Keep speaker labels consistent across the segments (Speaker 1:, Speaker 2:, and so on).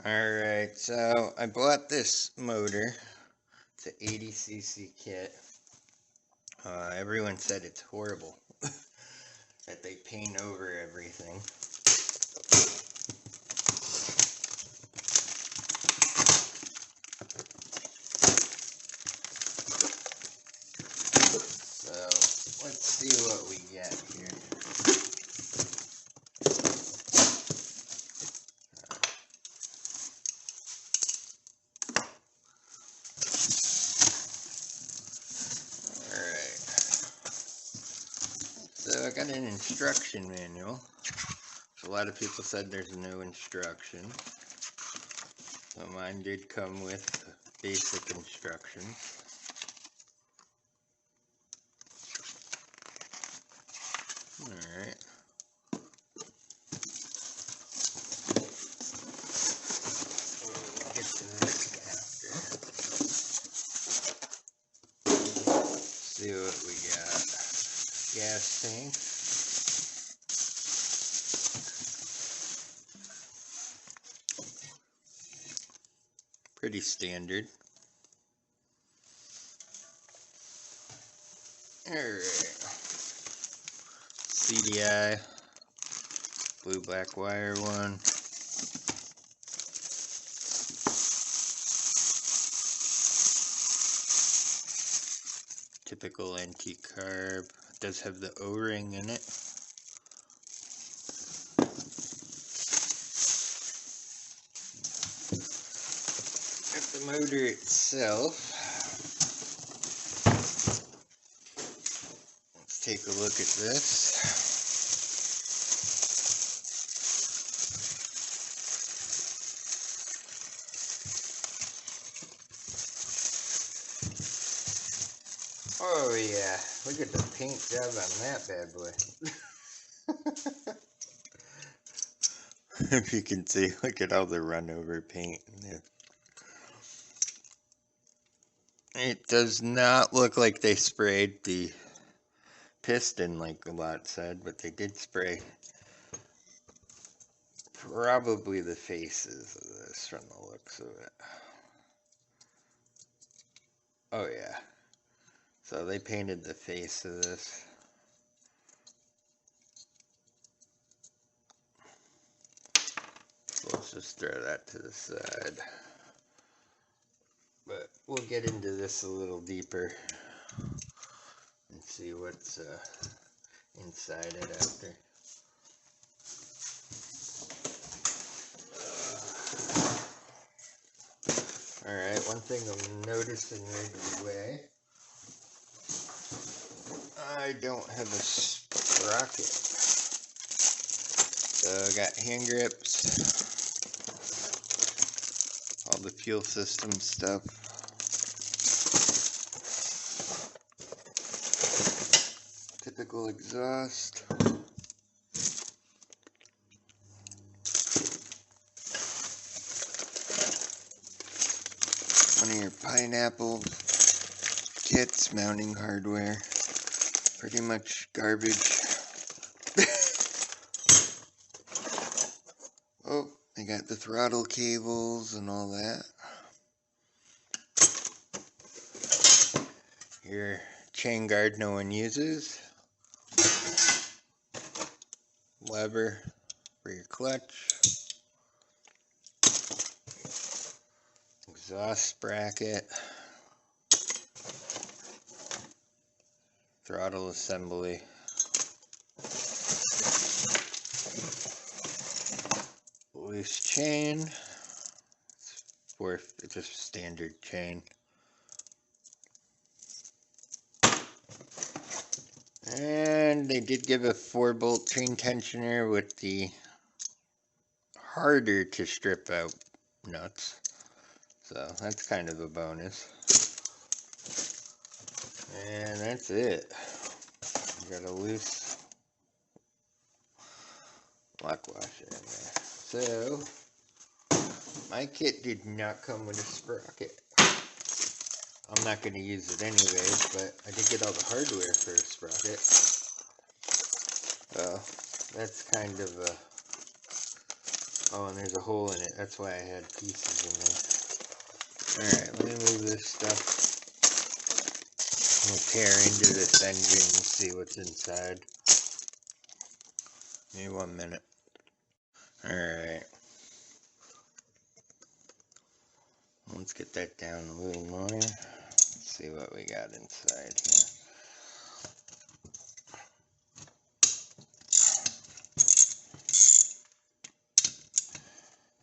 Speaker 1: Alright, so I bought this motor. It's an 80cc kit. Everyone said it's horrible. That they paint over everything. So, let's see what we get here. Alright. So I got an instruction manual. A lot of people said there's no instructions. So mine did come with basic instructions. Alright. We'll get to this after. See what we got. Gas tank. Pretty standard. Alright. CDI. Blue black wire one. Typical antique carb. It does have the O-ring in it. At the motor itself, let's take a look at this. Oh yeah, look at the paint job on that bad boy. If you can see, look at all the run over paint in there. It does not look like they sprayed the piston like a lot said, but they did spray probably the faces of this from the looks of it. Oh yeah. So they painted the face of this. So let's just throw that to the side. But we'll get into this a little deeper and see what's inside it after. Alright, one thing I'm noticing right away, I don't have a sprocket. So I got hand grips, all the fuel system stuff. Typical exhaust. One of your pineapple kits, mounting hardware. Pretty much garbage. Oh, I got the throttle cables and all that. Your chain guard no one uses. Lever for your clutch. Exhaust bracket. Throttle assembly. Loose chain. It's a standard chain. And they did give a 4-bolt chain tensioner with the harder to strip out nuts. So that's kind of a bonus. And that's it. You got a loose lock washer in there. So my kit did not come with a sprocket. I'm not going to use it anyways, but I did get all the hardware for a sprocket. So that's kind of a Oh, and there's a hole in it. That's why I had pieces in there. Alright, let me move this stuff. We'll tear into this engine and see what's inside. Maybe 1 minute. Alright. Let's get that down a little more. Let's see what we got inside here.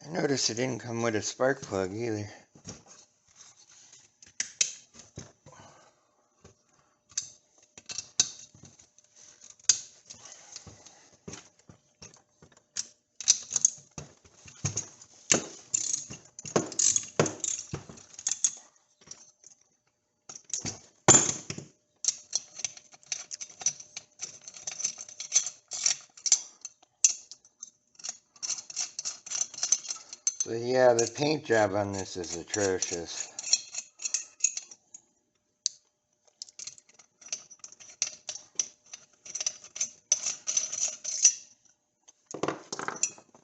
Speaker 1: I noticed it didn't come with a spark plug either. But yeah, the paint job on this is atrocious.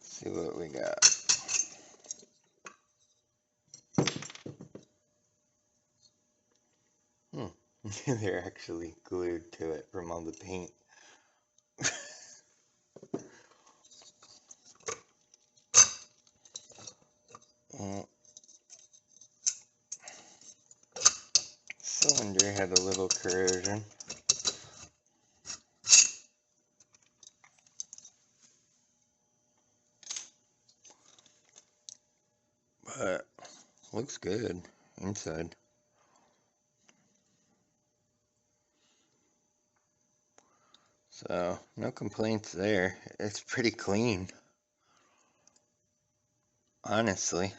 Speaker 1: See what we got. They're actually glued to it from all the paint. Cylinder had a little corrosion. But looks good inside. So no complaints there. It's pretty clean, honestly.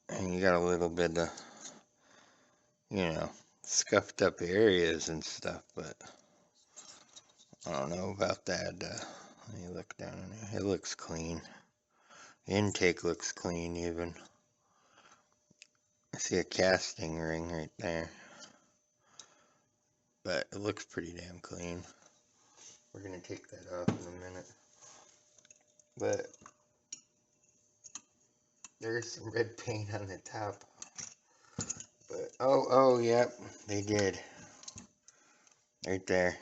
Speaker 1: And you got a little bit of, scuffed up areas and stuff, but I don't know about that. Let me look down in there. It looks clean. The intake looks clean even. I see a casting ring right there. But it looks pretty damn clean. We're going to take that off in a minute. But there's some red paint on the top. But, oh, yep, they did. Right there.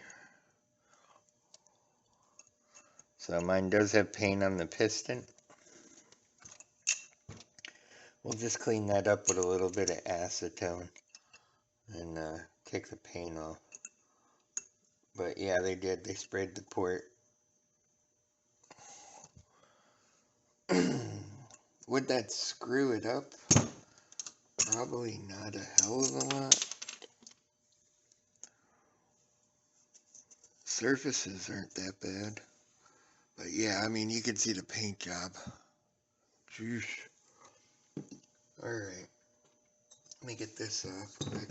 Speaker 1: So mine does have paint on the piston. We'll just clean that up with a little bit of acetone and take the paint off. But yeah, they did. They sprayed the port. Would that screw it up? Probably not a hell of a lot. Surfaces aren't that bad. But yeah, I mean, you can see the paint job. Jeez. Alright. Let me get this off quick.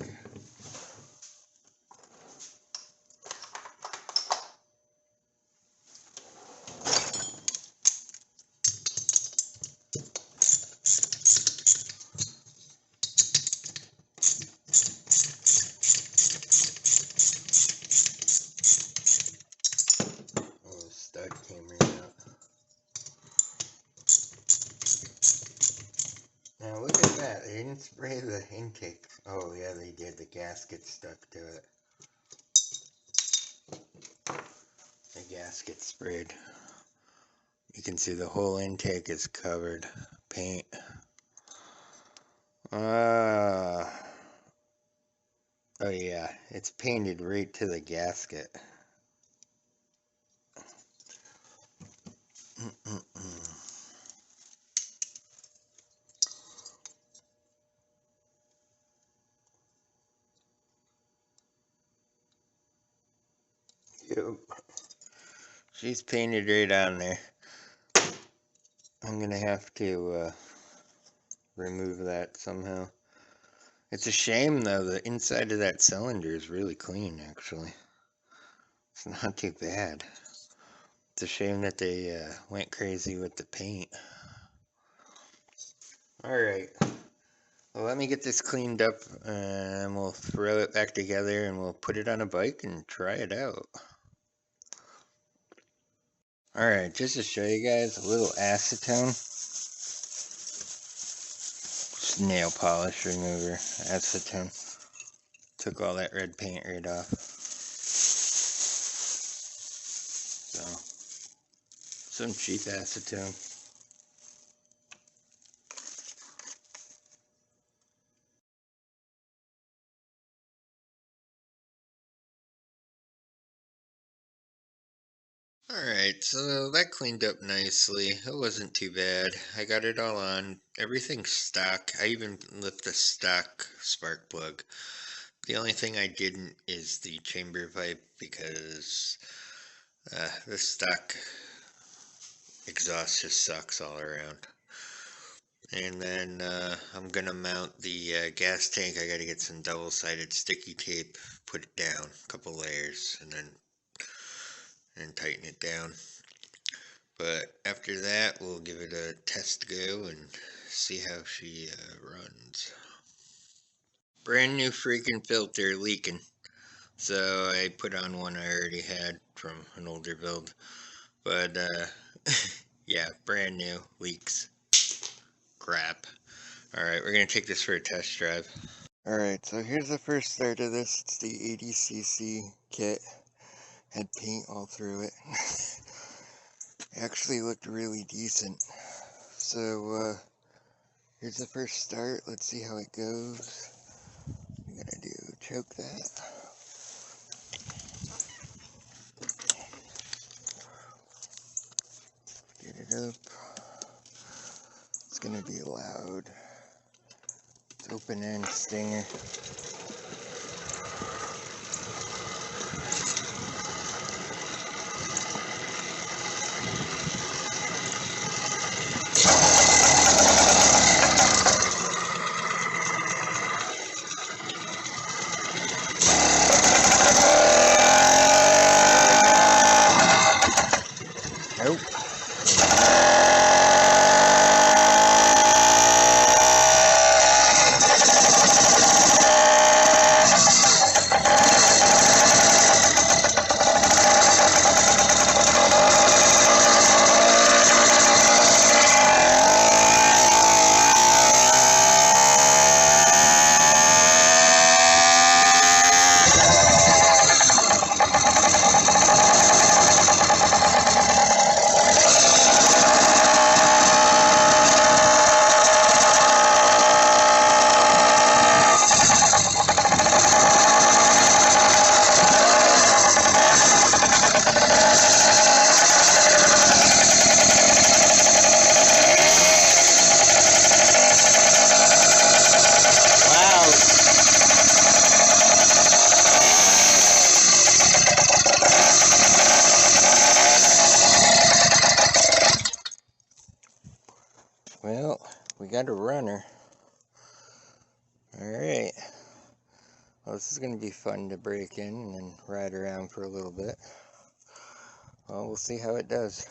Speaker 1: Oh, the stud came right out. Now look at that. They didn't spray the intake. Oh yeah, they did. The gasket stuck to it. The gasket sprayed. You can see the whole intake is covered. Paint. Oh yeah, it's painted right to the gasket. Yep. She's painted right on there. I'm gonna have to remove that somehow. It's a shame though, the inside of that cylinder is really clean actually. It's not too bad. It's a shame that they went crazy with the paint. Alright. Well, let me get this cleaned up and we'll throw it back together and we'll put it on a bike and try it out. Alright, just to show you guys a little acetone. Just nail polish remover, acetone. Took all that red paint right off. So, some cheap acetone. Alright, so that cleaned up nicely. It wasn't too bad. I got it all on. Everything's stock. I even lit the stock spark plug. The only thing I didn't is the chamber pipe because the stock exhaust just sucks all around. And then I'm gonna mount the gas tank. I gotta get some double-sided sticky tape, put it down, a couple layers, and then tighten it down. But after that, we'll give it a test go and see how she runs. Brand new freaking filter leaking. So I put on one I already had from an older build. But yeah, brand new, leaks. Crap. Alright, we're going to take this for a test drive. Alright, so here's the first start of this. It's the 80cc kit. Had paint all through it. Actually looked really decent. So, here's the first start. Let's see how it goes. I'm going to do choke that. Get it up. It's going to be loud. It's open end stinger. Nope. Well, we got a runner. Alright. Well, this is going to be fun to break in and ride around for a little bit. Well, we'll see how it does.